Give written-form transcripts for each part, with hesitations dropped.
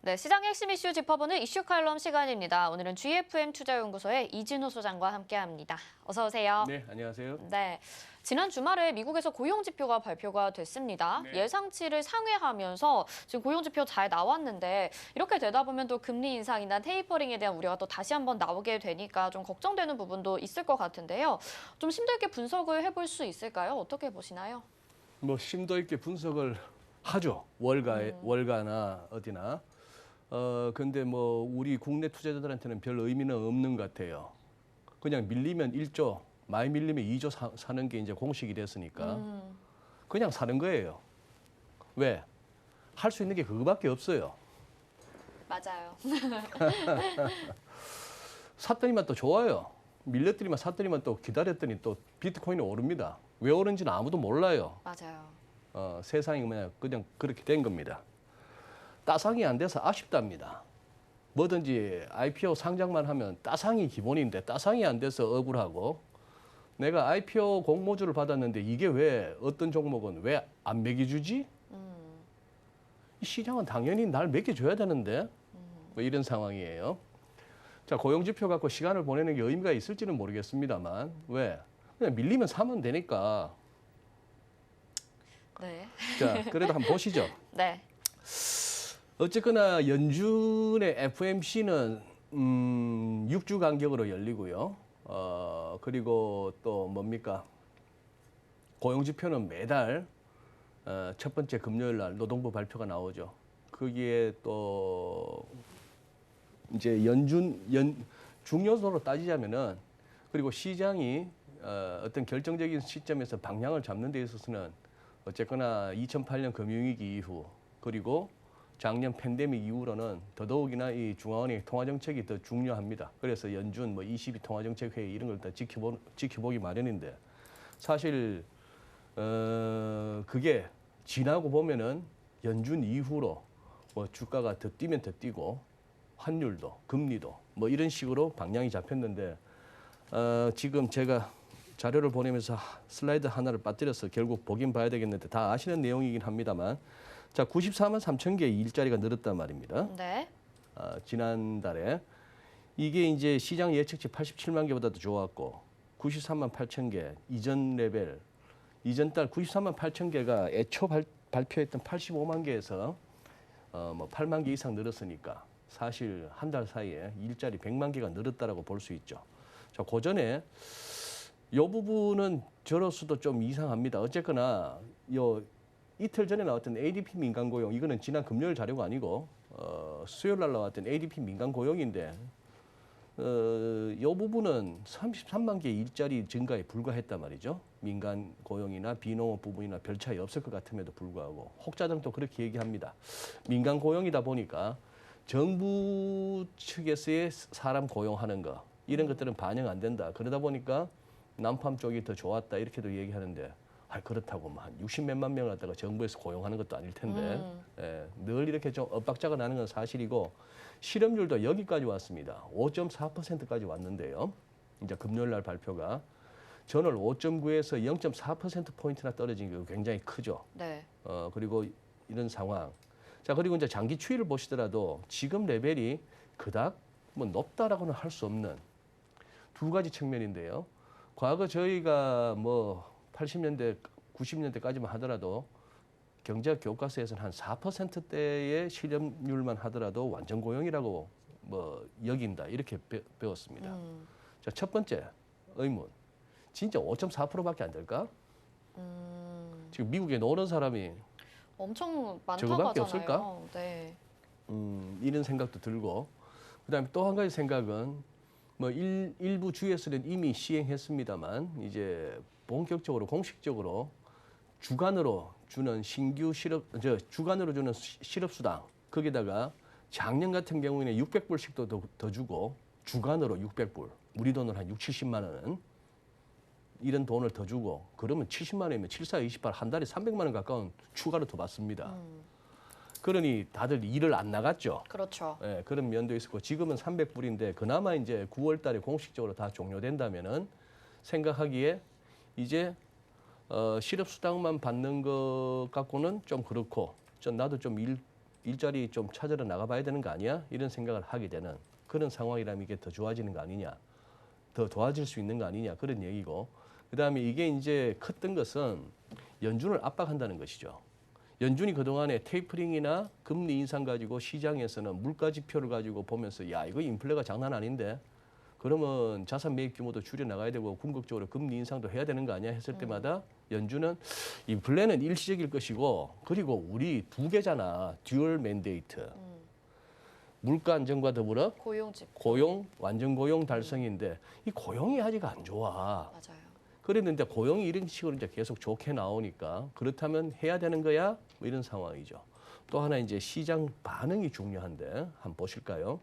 네, 시장 핵심 이슈 짚어보는 이슈 칼럼 시간입니다. 오늘은 GFM 투자연구소의 이진호 소장과 함께합니다. 어서 오세요. 네, 안녕하세요. 네, 지난 주말에 미국에서 고용 지표가 발표가 됐습니다. 네. 예상치를 상회하면서 지금 고용 지표 잘 나왔는데 이렇게 되다 보면 또 금리 인상이나 테이퍼링에 대한 우려가 또 다시 한번 나오게 되니까 좀 걱정되는 부분도 있을 것 같은데요. 좀 심도 있게 분석을 해볼 수 있을까요? 어떻게 보시나요? 뭐 심도 있게 분석을 하죠. 월가나 어디나. 근데 뭐 우리 국내 투자자들한테는 별 의미는 없는 것 같아요. 그냥 밀리면 1조, 많이 밀리면 2조 사는 게 이제 공식이 됐으니까 그냥 사는 거예요. 왜? 할 수 있는 게 그거밖에 없어요. 맞아요. 샀더니만 또 좋아요. 밀렸더니만 샀더니만 또 기다렸더니 또 비트코인이 오릅니다. 왜 오른지는 아무도 몰라요. 맞아요. 세상이 그냥 그렇게 된 겁니다. 따상이 안 돼서 아쉽답니다. 뭐든지 IPO 상장만 하면 따상이 기본인데 따상이 안 돼서 억울하고 내가 IPO 공모주를 받았는데 이게 왜 어떤 종목은 왜 안 매겨주지? 이 시장은 당연히 날 매겨줘야 되는데 뭐 이런 상황이에요. 자, 고용지표 갖고 시간을 보내는 게 의미가 있을지는 모르겠습니다만 왜? 그냥 밀리면 사면 되니까. 네. 자, 그래도 한번 보시죠. 네. 어쨌거나 연준의 FOMC는 6주 간격으로 열리고요. 그리고 또 뭡니까? 고용지표는 매달 첫 번째 금요일 날 노동부 발표가 나오죠. 거기에 또 이제 중요도로 따지자면은 그리고 시장이 어떤 결정적인 시점에서 방향을 잡는 데 있어서는 어쨌거나 2008년 금융위기 이후 그리고 작년 팬데믹 이후로는 더더욱이나 이 중앙은행 통화정책이 더 중요합니다. 그래서 연준 뭐 22 통화정책회의 이런 걸 다 지켜보기 마련인데 사실 그게 지나고 보면은 연준 이후로 뭐 주가가 더 뛰면 더 뛰고 환율도 금리도 뭐 이런 식으로 방향이 잡혔는데 지금 제가 자료를 보내면서 슬라이드 하나를 빠뜨려서 결국 보긴 봐야 되겠는데 다 아시는 내용이긴 합니다만 자, 94만 3천 개의 일자리가 늘었단 말입니다. 네. 지난달에 이게 이제 시장 예측치 87만 개보다도 좋았고 93만 8천 개 이전 레벨 이전 달 93만 8천 개가 애초 발표했던 85만 개에서 뭐 8만 개 이상 늘었으니까 사실 한 달 사이에 일자리 100만 개가 늘었다라고 볼 수 있죠. 자, 그 전에 이 부분은 저로서도 좀 이상합니다. 어쨌거나 이틀 전에 나왔던 ADP 민간 고용 이거는 지난 금요일 자료가 아니고 수요일 날 나왔던 ADP 민간 고용인데 이 부분은 33만 개의 일자리 증가에 불과했단 말이죠. 민간 고용이나 비농업 부분이나 별 차이 없을 것 같음에도 불구하고 혹자들은 또 그렇게 얘기합니다. 민간 고용이다 보니까 정부 측에서의 사람 고용하는 거 이런 것들은 반영 안 된다. 그러다 보니까 남팜 쪽이 더 좋았다 이렇게도 얘기하는데 그렇다고 뭐 한 60몇만 명을 갖다가 정부에서 고용하는 것도 아닐 텐데 늘 이렇게 좀 엇박자가 나는 건 사실이고 실업률도 여기까지 왔습니다. 5.4%까지 왔는데요. 이제 금요일 날 발표가 전월 5.9에서 0.4%포인트나 떨어진 게 굉장히 크죠. 네. 그리고 이런 상황. 자, 그리고 이제 장기 추이를 보시더라도 지금 레벨이 그닥 뭐 높다라고는 할 수 없는 두 가지 측면인데요. 과거 저희가 뭐 80년대, 90년대까지만 하더라도 경제학 교과서에서는 한 4%대의 실업률만 하더라도 완전 고용이라고 뭐 여긴다 이렇게 배웠습니다. 자, 첫 번째 의문. 진짜 5.4%밖에 안 될까? 지금 미국에 노는 사람이 엄청 많다고 저거밖에 하잖아요. 없을까? 네. 이런 생각도 들고 그다음에 또 한 가지 생각은 뭐 일부 주에서는 이미 시행했습니다만 이제 본격적으로 공식적으로 주간으로 주는 주간으로 주는 실업수당 거기다가 작년 같은 경우에는 600불씩도 더 주고 주간으로 600불 우리 돈으로 한 6, 70만 원은 이런 돈을 더 주고 그러면 70만 원이면 7428 한 달에 300만 원 가까운 추가로 더 받습니다. 그러니 다들 일을 안 나갔죠. 그렇죠. 예, 그런 면도 있었고 지금은 300불인데 그나마 이제 9월 달에 공식적으로 다 종료된다면은 생각하기에 이제 실업수당만 받는 것 갖고는 좀 그렇고 나도 좀 일자리 좀 찾으러 나가봐야 되는 거 아니야? 이런 생각을 하게 되는 그런 상황이라면 이게 더 좋아지는 거 아니냐? 더 도와줄 수 있는 거 아니냐? 그런 얘기고. 그다음에 이게 이제 컸던 것은 연준을 압박한다는 것이죠. 연준이 그동안에 테이퍼링이나 금리 인상 가지고 시장에서는 물가 지표를 가지고 보면서 야, 이거 인플레가 장난 아닌데 그러면 자산 매입 규모도 줄여 나가야 되고 궁극적으로 금리 인상도 해야 되는 거 아니야 했을 때마다 연준은 인플레는 일시적일 것이고 그리고 우리 두 개잖아. 듀얼 맨데이트. 물가 안정과 더불어 고용, 완전 고용 달성인데 이 고용이 아직 안 좋아. 맞아요. 그랬는데 고용이 이런 식으로 이제 계속 좋게 나오니까 그렇다면 해야 되는 거야? 뭐 이런 상황이죠. 또 하나 이제 시장 반응이 중요한데 한번 보실까요?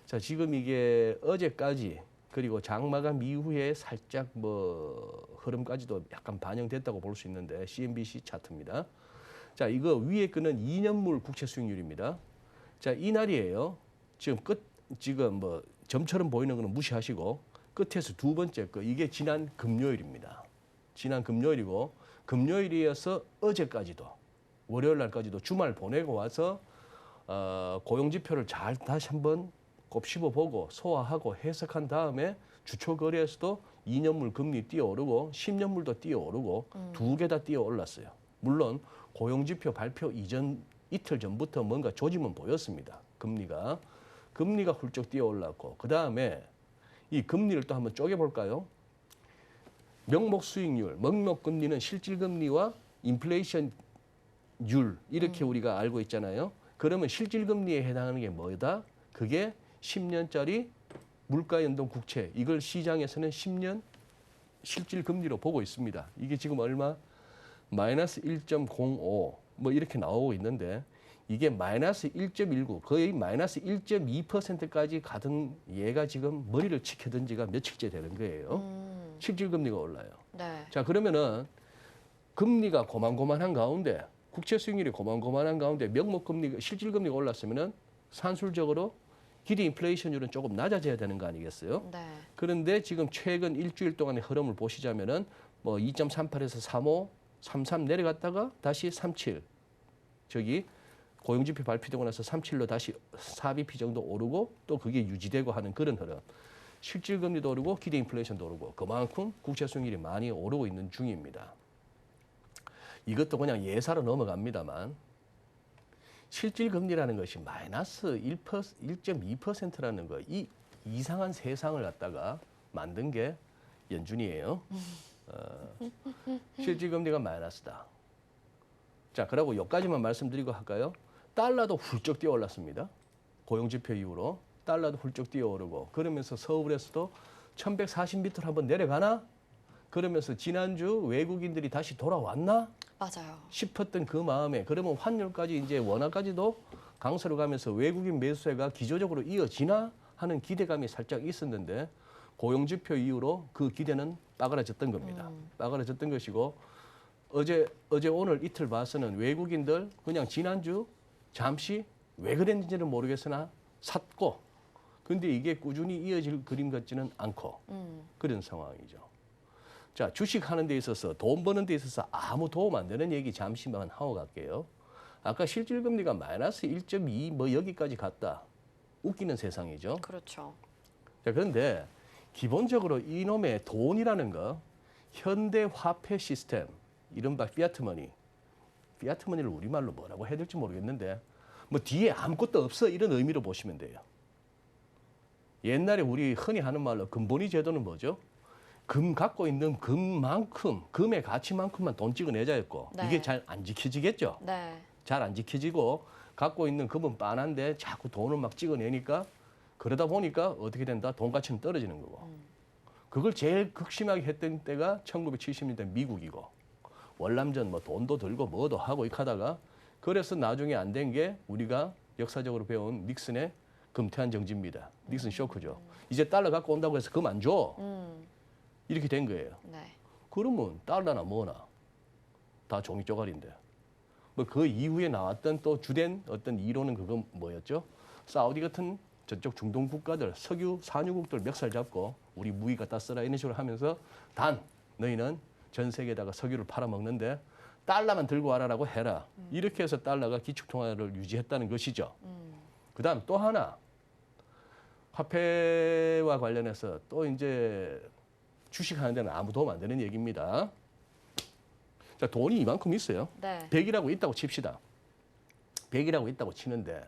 자, 지금 이게 어제까지 그리고 장마감 이후에 살짝 뭐 흐름까지도 약간 반영됐다고 볼 수 있는데 CNBC 차트입니다. 자, 이거 위에 끄는 2년물 국채 수익률입니다. 자, 이날이에요. 지금 뭐 점처럼 보이는 거는 무시하시고 끝에서 두 번째 거 이게 지난 금요일입니다. 지난 금요일이고 금요일이어서 어제까지도 월요일 날까지도 주말 보내고 와서 고용 지표를 잘 다시 한번 곱씹어보고 소화하고 해석한 다음에 주초 거래에서도 2년물 금리 뛰어오르고 10년물도 뛰어오르고 두 개 다 뛰어올랐어요. 물론 고용 지표 발표 이전 이틀 전부터 뭔가 조짐은 보였습니다. 금리가 훌쩍 뛰어올랐고 그 다음에 이 금리를 또 한번 쪼개볼까요? 명목 수익률, 명목 금리는 실질 금리와 인플레이션 율 이렇게 우리가 알고 있잖아요. 그러면 실질 금리에 해당하는 게 뭐다? 그게 10년짜리 물가 연동 국채. 이걸 시장에서는 10년 실질 금리로 보고 있습니다. 이게 지금 얼마? 마이너스 1.05 뭐 이렇게 나오고 있는데 이게 마이너스 1.19 거의 마이너스 1.2%까지 가던 얘가 지금 머리를 치켜든 지가 며칠째 되는 거예요. 실질 금리가 올라요. 네. 자, 그러면은 금리가 고만고만한 가운데 국채 수익률이 고만고만한 가운데 명목 금리가 실질 금리가 올랐으면은 산술적으로 기대 인플레이션율은 조금 낮아져야 되는 거 아니겠어요? 네. 그런데 지금 최근 일주일 동안의 흐름을 보시자면은 뭐 2.38에서 35, 33 내려갔다가 다시 37. 저기 고용지표 발표되고 나서 37로 다시 4bp 정도 오르고 또 그게 유지되고 하는 그런 흐름. 실질 금리도 오르고 기대 인플레이션도 오르고 그만큼 국채 수익률이 많이 오르고 있는 중입니다. 이것도 그냥 예사로 넘어갑니다만 실질 금리라는 것이 마이너스 1.2%라는 거, 이 이상한 세상을 갖다가 만든 게 연준이에요. 실질 금리가 마이너스다. 자, 그리고 여기까지만 말씀드리고 할까요? 달러도 훌쩍 뛰어올랐습니다. 고용지표 이후로 달러도 훌쩍 뛰어오르고 그러면서 서울에서도 1140m를 한번 내려가나? 그러면서 지난주 외국인들이 다시 돌아왔나? 맞아요. 싶었던 그 마음에 그러면 환율까지 이제 원화까지도 강세로 가면서 외국인 매수세가 기조적으로 이어지나 하는 기대감이 살짝 있었는데 고용지표 이후로 그 기대는 빠그라졌던 겁니다. 빠그라졌던 것이고 어제 오늘 이틀 봐서는 외국인들 그냥 지난주 잠시 왜 그랬는지는 모르겠으나 샀고 근데 이게 꾸준히 이어질 그림 같지는 않고 그런 상황이죠. 자, 주식하는 데 있어서 돈 버는 데 있어서 아무 도움 안 되는 얘기 잠시만 하고 갈게요. 아까 실질 금리가 마이너스 1.2 뭐 여기까지 갔다. 웃기는 세상이죠. 그렇죠. 자, 그런데 기본적으로 이놈의 돈이라는 거 현대 화폐 시스템 이른바 피아트머니. 피아트머니를 우리말로 뭐라고 해야 될지 모르겠는데 뭐 뒤에 아무것도 없어 이런 의미로 보시면 돼요. 옛날에 우리 흔히 하는 말로 금본위 제도는 뭐죠? 금 갖고 있는 금만큼, 금의 가치만큼만 돈 찍어내자였고 네. 이게 잘 안 지켜지겠죠? 네. 잘 안 지켜지고 갖고 있는 금은 빤한데 자꾸 돈을 막 찍어내니까 그러다 보니까 어떻게 된다? 돈 가치는 떨어지는 거고. 그걸 제일 극심하게 했던 때가 1970년대 미국이고 월남전 뭐 돈도 들고 뭐도 하고 이렇게 하다가 그래서 나중에 안 된 게 우리가 역사적으로 배운 닉슨의 금태한 정지입니다. 닉슨 쇼크죠. 이제 달러 갖고 온다고 해서 금 안 줘. 이렇게 된 거예요. 네. 그러면 달러나 뭐나 다 종이 쪼가리인데. 뭐 그 이후에 나왔던 또 주된 어떤 이론은 그건 뭐였죠? 사우디 같은 저쪽 중동 국가들 석유 산유국들 멱살 잡고 우리 무기 갖다 써라 이런 식으로 하면서 단 너희는 전 세계에다가 석유를 팔아먹는데 달러만 들고 와라라고 해라. 이렇게 해서 달러가 기축통화를 유지했다는 것이죠. 그다음 또 하나 화폐와 관련해서 또 이제 주식하는 데는 아무 도움 안 되는 얘기입니다. 자, 돈이 이만큼 있어요. 네. 100이라고 있다고 칩시다. 100이라고 있다고 치는데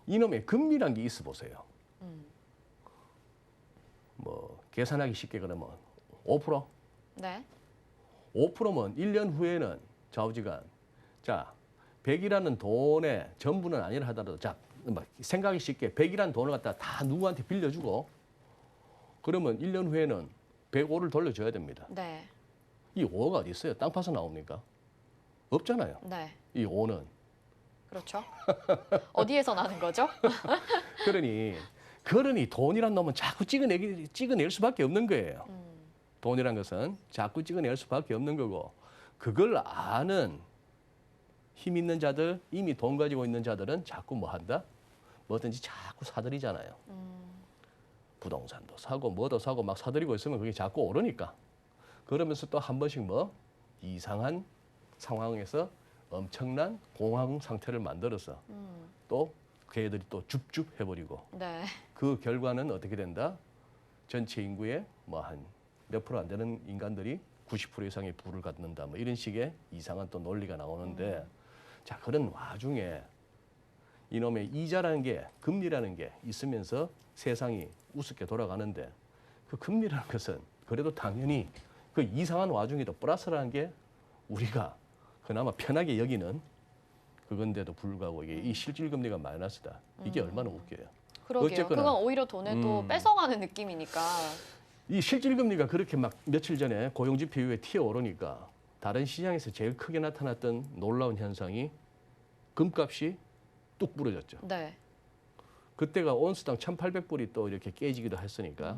이놈의 금리란 게 있어 보세요. 뭐 계산하기 쉽게 그러면 5%? 네. 5%면 1년 후에는 좌우지간 자 100이라는 돈의 전부는 아니라 하더라도 자 막 생각이 쉽게 100이라는 돈을 갖다 다 누구한테 빌려주고 그러면 1년 후에는 105를 돌려줘야 됩니다. 네. 이 5가 어디 있어요? 땅 파서 나옵니까? 없잖아요. 네. 이 5는. 그렇죠. 어디에서 나는 거죠? 그러니 돈이란 놈은 자꾸 찍어낼 수밖에 없는 거예요. 돈이란 것은 자꾸 찍어낼 수밖에 없는 거고 그걸 아는 힘 있는 자들, 이미 돈 가지고 있는 자들은 자꾸 뭐 한다? 뭐든지 자꾸 사들이잖아요. 부동산도 사고 뭐도 사고 막 사들이고 있으면 그게 자꾸 오르니까. 그러면서 또 한 번씩 뭐 이상한 상황에서 엄청난 공황 상태를 만들어서 또 걔들이 또 줍줍 해버리고 네. 그 결과는 어떻게 된다? 전체 인구의 뭐 한 몇 프로 안 되는 인간들이 90% 이상의 부를 갖는다. 뭐 이런 식의 이상한 또 논리가 나오는데 자 그런 와중에 이놈의 이자라는 게 금리라는 게 있으면서 세상이 우습게 돌아가는데 그 금리라는 것은 그래도 당연히 그 이상한 와중에도 플러스라는 게 우리가 그나마 편하게 여기는 그건데도 불구하고 이게 이 실질 금리가 마이너스다. 이게 얼마나 웃겨요. 그러게요. 어쨌거나, 그건 오히려 돈을 또 뺏어가는 느낌이니까. 이 실질 금리가 그렇게 막 며칠 전에 고용 지표 이후에 튀어 오르니까 다른 시장에서 제일 크게 나타났던 놀라운 현상이 금값이 뚝 부러졌죠. 네. 그때가 온스당 1,800불이 또 이렇게 깨지기도 했으니까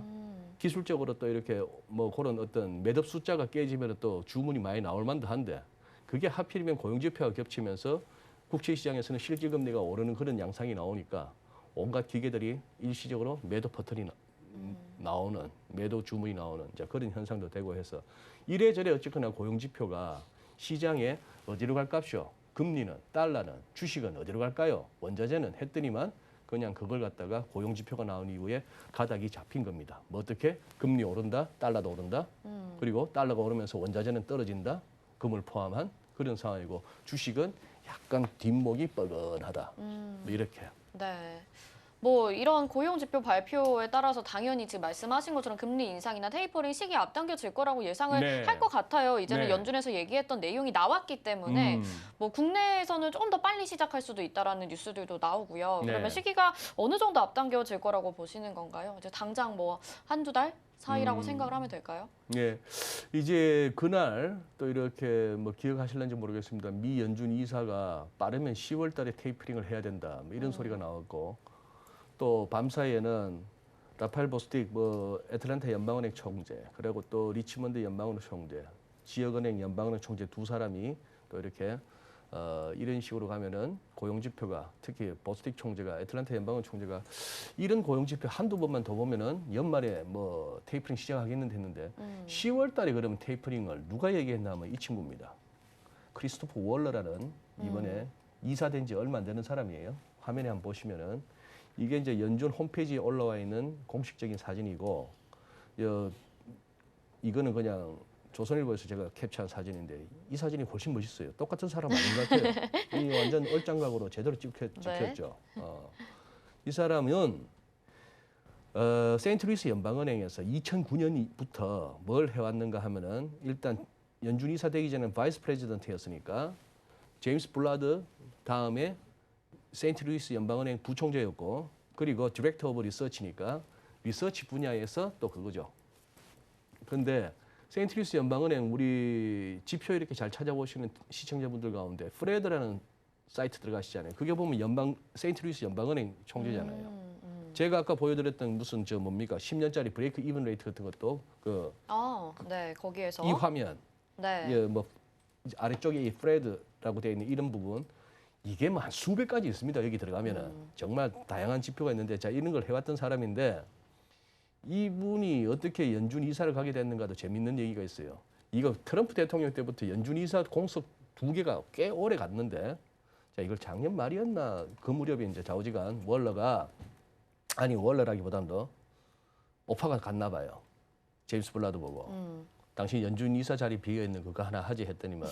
기술적으로 또 이렇게 뭐 그런 어떤 매듭 숫자가 깨지면 또 주문이 많이 나올 만도 한데 그게 하필이면 고용 지표가 겹치면서 국채 시장에서는 실질 금리가 오르는 그런 양상이 나오니까 온갖 기계들이 일시적으로 매도 퍼즐이 나오는 매도 주문이 나오는 자 그런 현상도 되고 해서 이래저래 어쨌거나 고용 지표가 시장에 어디로 갈 값이요? 금리는 달러는 주식은 어디로 갈까요? 원자재는 했더니만 그냥 그걸 갖다가 고용 지표가 나온 이후에 가닥이 잡힌 겁니다. 뭐 어떻게 금리 오른다, 달러도 오른다, 그리고 달러가 오르면서 원자재는 떨어진다, 금을 포함한 그런 상황이고 주식은 약간 뒷목이 뻐근하다. 뭐 이렇게. 네. 뭐 이런 고용 지표 발표에 따라서 당연히 지금 말씀하신 것처럼 금리 인상이나 테이퍼링 시기 앞당겨질 거라고 예상을 네. 할 것 같아요. 이제는 네. 연준에서 얘기했던 내용이 나왔기 때문에 뭐 국내에서는 조금 더 빨리 시작할 수도 있다라는 뉴스들도 나오고요. 네. 그러면 시기가 어느 정도 앞당겨질 거라고 보시는 건가요? 이제 당장 뭐 한두 달 사이라고 생각을 하면 될까요? 예, 이제 그날 또 이렇게 뭐 기억하실는지 모르겠습니다. 미 연준 이사가 빠르면 10월달에 테이퍼링을 해야 된다. 뭐 이런 소리가 나왔고 또 밤사이에는 라파엘 보스틱 뭐 애틀랜타 연방은행 총재 그리고 또 리치먼드 연방은행 총재, 지역은행 연방은행 총재 두 사람이 또 이렇게 이런 식으로 가면은 고용지표가 특히 보스틱 총재가 애틀랜타 연방은행 총재가 이런 고용지표 한두 번만 더 보면은 연말에 뭐 테이퍼링 시작하겠는데 했는데 10월달에 그러면 테이퍼링을 누가 얘기했냐면 이 친구입니다. 크리스토퍼 월러라는 이번에 이사된 지 얼마 안 되는 사람이에요. 화면에 한번 보시면은 이게 이제 연준 홈페이지에 올라와 있는 공식적인 사진이고 이거는 그냥 조선일보에서 제가 캡처한 사진인데 이 사진이 훨씬 멋있어요. 똑같은 사람 아닌 것 같아요. 이 완전 얼짱각으로 제대로 찍혔죠. 이 사람은 세인트루이스 연방은행에서 2009년부터 뭘 해왔는가 하면은 일단 연준 이사 되기 전에 바이스 프레지던트였으니까 제임스 블라드 다음에 세인트루이스 연방은행 부총재였고 그리고 디렉터 오브 리서치니까 리서치 분야에서 또 그거죠. 그런데 세인트루이스 연방은행 우리 지표 이렇게 잘 찾아보시는 시청자분들 가운데 프레드라는 사이트 들어가시잖아요. 그게 보면 세인트루이스 연방은행 총재잖아요. 제가 아까 보여드렸던 무슨 저 뭡니까 10년짜리 브레이크 이븐 레이트 같은 것도 네, 거기에서 이 화면 네. 예, 뭐 아래쪽에 이 프레드라고 되어 있는 이런 부분 이게 뭐 한 수백 가지 있습니다. 여기 들어가면은 정말 다양한 지표가 있는데 자 이런 걸 해왔던 사람인데 이분이 어떻게 연준 이사를 가게 됐는가도 재밌는 얘기가 있어요. 이거 트럼프 대통령 때부터 연준 이사 공석 두 개가 꽤 오래 갔는데 자 이걸 작년 말이었나 그 무렵에 이제 좌우지간 월러가 아니 월러라기보다도 오파가 갔나 봐요. 제임스 블라드 보고 당신 연준 이사 자리 비어 있는 그거 하나 하지 했더니만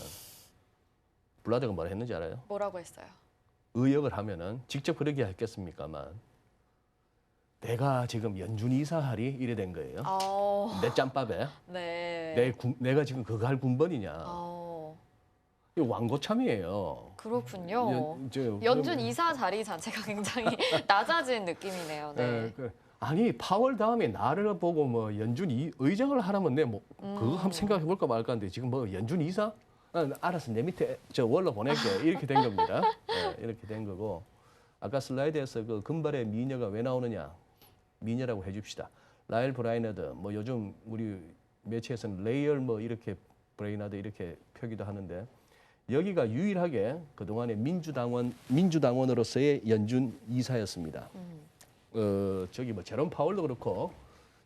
블라드가 뭐라 했는지 알아요? 뭐라고 했어요? 의역을 하면은 직접 그러게 했겠습니까만 내가 지금 연준 이사하리 이래 된 거예요. 내 짬밥에 네. 내가 지금 그거 할 군번이냐. 이거 왕고참이에요. 그렇군요. 연준 연준 이사 자리 자체가 굉장히 낮아진 느낌이네요. 네. 아니 파월 다음에 나를 보고 뭐 연준 의장을 하라면 내 뭐 그거 한번 생각해 볼까 말까 하는데 지금 뭐 연준 이사? 알았어 내 밑에 저 월러 보낼게 이렇게 된 겁니다. 네, 이렇게 된 거고 아까 슬라이드에서 그 금발의 미녀가 왜 나오느냐 미녀라고 해줍시다. 라일 브라이너드 뭐 요즘 우리 매체에서는 레이얼 뭐 이렇게 브레이너드 이렇게 표기도 하는데 여기가 유일하게 그 동안의 민주당원으로서의 연준 이사였습니다. 저기 뭐 제롬 파월도 그렇고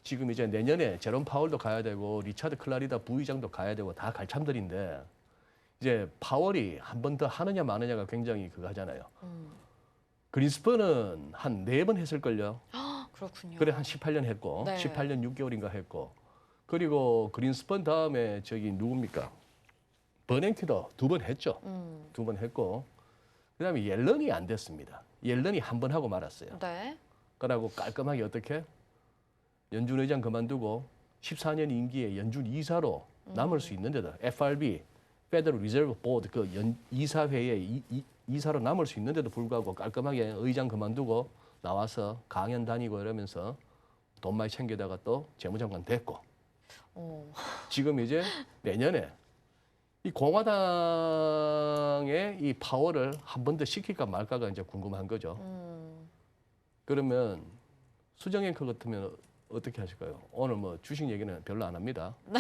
지금 이제 내년에 제롬 파월도 가야 되고 리차드 클라리다 부의장도 가야 되고 다 갈참들인데 이제 파월이 한 번 더 하느냐 마느냐가 굉장히 그거 하잖아요. 그린스펀은 한 4번 했을걸요. 그렇군요. 그래 한 18년 했고 네. 18년 6개월인가 했고 그리고 그린스펀 다음에 저기 누굽니까? 버냉키도 2번 했죠. 2번 했고 그다음에 옐런이 안 됐습니다. 옐런이 한 번 하고 말았어요. 네. 그러고 깔끔하게 어떻게 연준 의장 그만두고 14년 임기에 연준 이사로 남을 수 있는데도 FRB, Federal Reserve Board 그 이사회의 이사로 남을 수 있는데도 불구하고 깔끔하게 의장 그만두고 나와서 강연 다니고 이러면서 돈 많이 챙겨다가 또 재무장관 됐고 지금 이제 내년에 이 공화당의 이 파워를 한 번 더 시킬까 말까가 이제 궁금한 거죠. 그러면 수정 앵커 같으면 어떻게 하실까요? 오늘 뭐 주식 얘기는 별로 안 합니다. 네.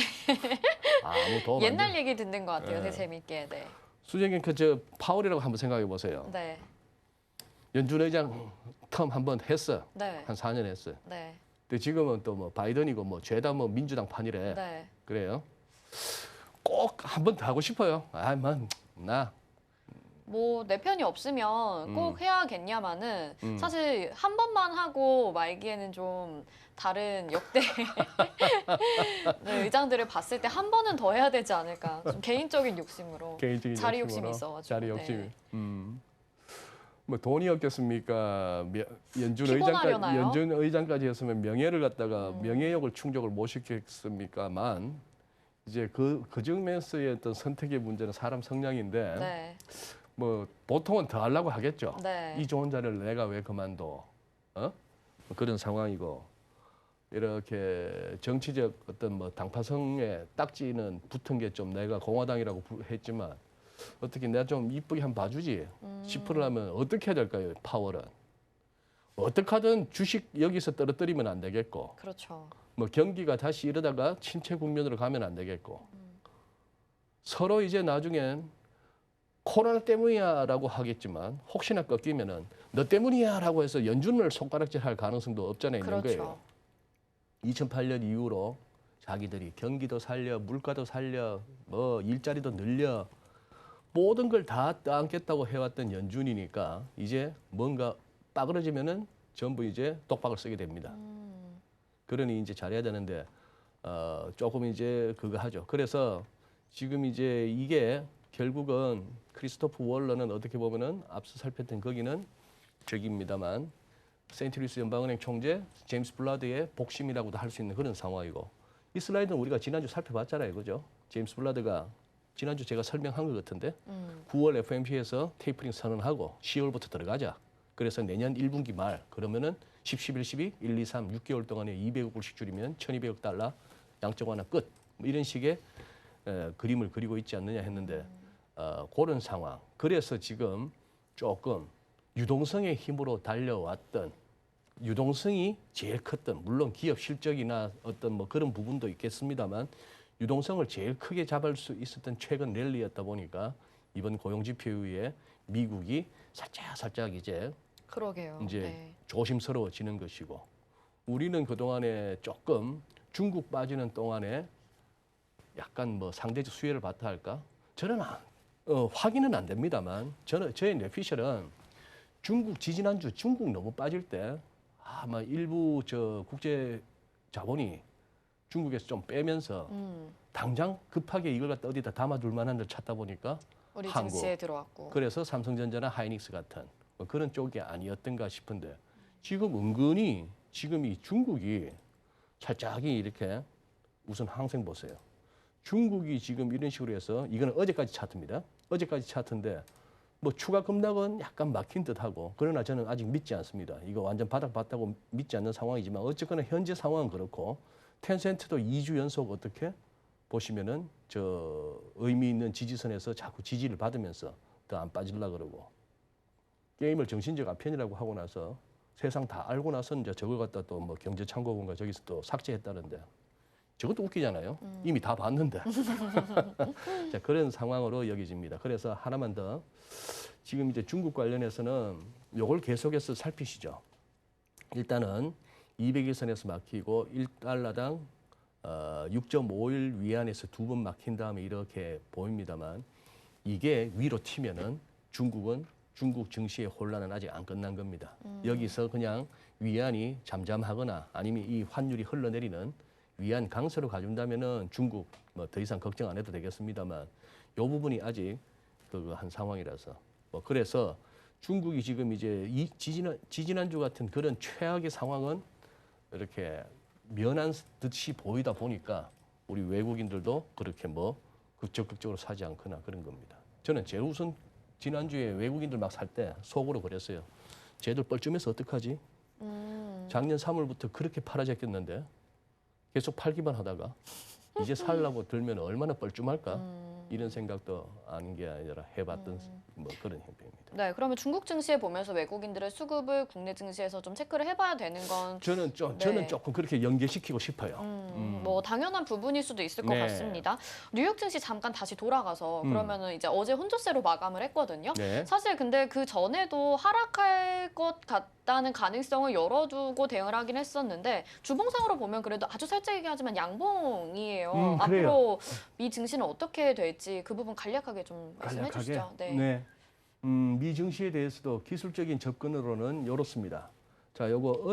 아무 도움 안 옛날 돼요. 얘기 듣는 것 같아요. 네. 되게 재밌게. 네. 수정 앵커 저 파월이라고 한번 생각해 보세요. 네. 연준 의장 텀 한번 했어. 네. 한 4년 했어요. 네. 근데 지금은 또 뭐 바이든이고 뭐 죄다 뭐 민주당 판이래. 네. 그래요. 꼭 한 번 더 하고 싶어요. 나 뭐 내 편이 없으면 꼭 해야겠냐마는 사실 한 번만 하고 말기에는 좀 다른 역대 네, 의장들을 봤을 때 한 번은 더 해야 되지 않을까. 좀 개인적인 욕심으로. 개인적인 자리 욕심으로. 욕심이 있어가지고. 자리 욕심이. 네. 뭐 돈이 없겠습니까? 피곤하려나요? 연준 의장까지 했으면 명예를 갖다가 명예욕을 충족을 못 시켰습니까만 이제 그 증면에서의 어떤 선택의 문제는 사람 성향인데 네. 뭐 보통은 더 하려고 하겠죠. 네. 이 좋은 자리를 내가 왜 그만둬? 뭐 그런 상황이고 이렇게 정치적 어떤 뭐 당파성에 딱지는 붙은 게 좀 내가 공화당이라고 했지만 어떻게 내가 좀 이쁘게 한번 봐주지 싶으려면 어떻게 해야 될까요? 파월은 어떻게 하든 주식 여기서 떨어뜨리면 안 되겠고 그렇죠. 뭐 경기가 다시 이러다가 침체 국면으로 가면 안 되겠고 서로 이제 나중엔 코로나 때문이야라고 하겠지만 혹시나 꺾이면은 너 때문이야라고 해서 연준을 손가락질할 가능성도 없잖아요 있는 그렇죠. 거예요. 2008년 이후로 자기들이 경기도 살려, 물가도 살려, 뭐 일자리도 늘려 모든 걸 다 따안겠다고 해왔던 연준이니까 이제 뭔가 빠그러지면은 전부 이제 독박을 쓰게 됩니다. 그러니 이제 잘해야 되는데 조금 이제 그거 하죠. 그래서 지금 이제 이게 결국은 크리스토프 월러는 어떻게 보면은 앞서 살폈던 거기는 저기입니다만 세인트루이스 연방은행 총재 제임스 블라드의 복심이라고도 할 수 있는 그런 상황이고 이 슬라이드는 우리가 지난주 살펴봤잖아요, 그죠? 제임스 블라드가 지난주 제가 설명한 것 같은데 9월 FOMC에서 테이퍼링 선언하고 10월부터 들어가자. 그래서 내년 1분기 말 그러면은 10, 11, 12, 1, 2, 3, 6개월 동안에 200억 불씩 줄이면 1,200억 달러 양적 완화 끝. 뭐 이런 식의 그림을 그리고 있지 않느냐 했는데 그런 상황. 그래서 지금 조금 유동성의 힘으로 달려왔던 유동성이 제일 컸던 물론 기업 실적이나 어떤 뭐 그런 부분도 있겠습니다만 유동성을 제일 크게 잡을 수 있었던 최근 랠리였다 보니까 이번 고용지표 이후에 미국이 살짝 이제 그러게요. 이제 네. 조심스러워지는 것이고 우리는 그동안에 조금 중국 빠지는 동안에 약간 뭐 상대적 수혜를 받다 할까? 저는 확인은 안 됩니다만 저의 뇌피셜은 지지난주 중국 너무 빠질 때 아마 일부 국제 자본이 중국에서 좀 빼면서 당장 급하게 이걸 갖다 어디다 담아둘 만한 걸 찾다 보니까 우리 한국. 증시에 들어왔고. 그래서 삼성전자나 하이닉스 같은 뭐 그런 쪽이 아니었던가 싶은데 지금 은근히 지금 이 중국이 살짝이 이렇게 우선 항생 보세요. 중국이 지금 이런 식으로 해서 이거는 어제까지 차트입니다. 어제까지 차트인데 뭐 추가 급락은 약간 막힌 듯하고 그러나 저는 아직 믿지 않습니다. 이거 완전 바닥 봤다고 믿지 않는 상황이지만 어쨌거나 현재 상황은 그렇고 텐센트도 2주 연속 어떻게 보시면은 의미 있는 지지선에서 자꾸 지지를 받으면서 더 안 빠질라 그러고 게임을 정신적 아편이라고 하고 나서 세상 다 알고 나서 이제 저걸 갖다 또 뭐 경제창고본가 저기서 또 삭제했다는데 저것도 웃기잖아요. 이미 다 봤는데. 자, 그런 상황으로 여겨집니다. 그래서 하나만 더 지금 이제 중국 관련해서는 요걸 계속해서 살피시죠. 일단은 200일선에서 막히고 1달러당 6.51 위안에서 두 번 막힌 다음에 이렇게 보입니다만 이게 위로 튀면은 중국 증시의 혼란은 아직 안 끝난 겁니다. 여기서 그냥 위안이 잠잠하거나 아니면 이 환율이 흘러내리는 위안 강세로 가준다면은 중국 뭐 더 이상 걱정 안 해도 되겠습니다만 이 부분이 아직 한 상황이라서 뭐 그래서 중국이 지금 이제 지지난주 같은 그런 최악의 상황은 이렇게 면한 듯이 보이다 보니까 우리 외국인들도 그렇게 뭐 적극적으로 사지 않거나 그런 겁니다. 저는 제일 우선 지난주에 외국인들 막 살 때 속으로 그랬어요. 쟤들 뻘쭘해서 어떡하지? 작년 3월부터 그렇게 팔아제꼈는데 계속 팔기만 하다가 이제 살라고 들면 얼마나 뻘쭘할까? 이런 생각도 아닌 게 아니라 해봤던 뭐 그런 형태입니다. 네, 그러면 중국 증시에 보면서 외국인들의 수급을 국내 증시에서 좀 체크를 해봐야 되는 건 저는 조금 그렇게 연계시키고 싶어요. 뭐 당연한 부분일 수도 있을 것 네. 같습니다. 뉴욕 증시 잠깐 다시 돌아가서 그러면은 이제 어제 혼조세로 마감을 했거든요. 네. 사실 근데 그 전에도 하락할 것 같다는 가능성을 열어두고 대응을 하긴 했었는데 주봉상으로 보면 그래도 아주 살짝 얘기하지만 양봉이에요. 그래요. 앞으로 미 증시는 어떻게 될지 그 부분 간략하게 좀 말씀해 주시죠. 네. 미 증시에 대해서도 기술적인 접근으로는 이렇습니다. 자, 요거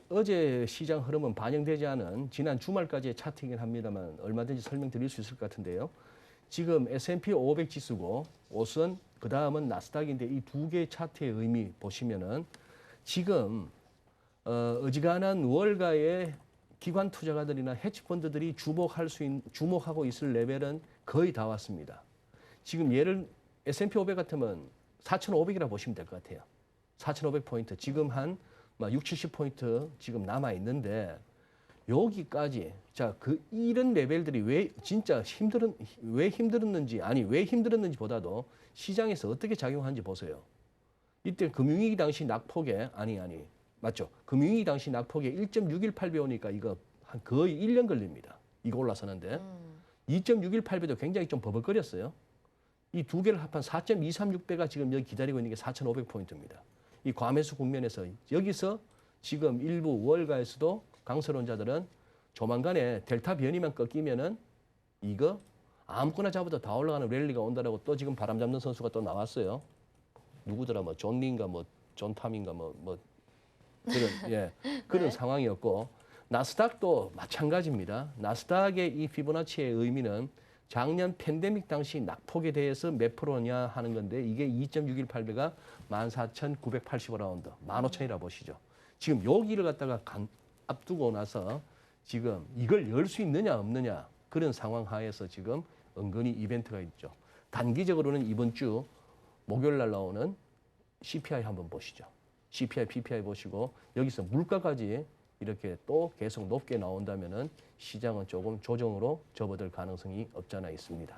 어제 시장 흐름은 반영되지 않은 지난 주말까지의 차트이긴 합니다만 얼마든지 설명드릴 수 있을 것 같은데요. 지금 S&P 500 지수고 우선 그 다음은 나스닥인데 이 두 개의 차트의 의미 보시면은 지금 어지간한 월가의 기관 투자가들이나 헤지펀드들이 주목하고 있을 레벨은 거의 다 왔습니다. 지금 S&P 500 같으면 4,500이라 보시면 될 것 같아요. 4,500포인트. 지금 한 6, 70포인트 지금 남아 있는데 여기까지 이런 레벨들이 왜 힘들었는지 보다도 시장에서 어떻게 작용하는지 보세요. 이때 금융위기 당시 낙폭에 맞죠? 금융위기 당시 낙폭에 1.618배 오니까 이거 한 거의 1년 걸립니다. 이거 올라서는데 2.618배도 굉장히 좀 버벅거렸어요. 이 두 개를 합한 4.236배가 지금 여기 기다리고 있는 게 4,500포인트입니다. 이 과매수 국면에서 여기서 지금 일부 월가에서도 강세론자들은 조만간에 델타 변이만 꺾이면은 이거 아무거나 잡아도 다 올라가는 랠리가 온다라고 또 지금 바람 잡는 선수가 또 나왔어요. 누구더라 뭐 존 린가 뭐 존 탐인가 뭐 그런 그런 네. 상황이었고 나스닥도 마찬가지입니다. 나스닥의 이 피보나치의 의미는 작년 팬데믹 당시 낙폭에 대해서 몇 프로냐 하는 건데 이게 2.618배가 14,980라운드, 15,000이라 보시죠. 지금 여기를 갖다가 앞두고 나서 지금 이걸 열 수 있느냐 없느냐 그런 상황 하에서 지금 은근히 이벤트가 있죠. 단기적으로는 이번 주 목요일 날 나오는 CPI 한번 보시죠. CPI, PPI 보시고 여기서 물가까지 이렇게 또 계속 높게 나온다면은 시장은 조금 조정으로 접어들 가능성이 없지 않아 있습니다.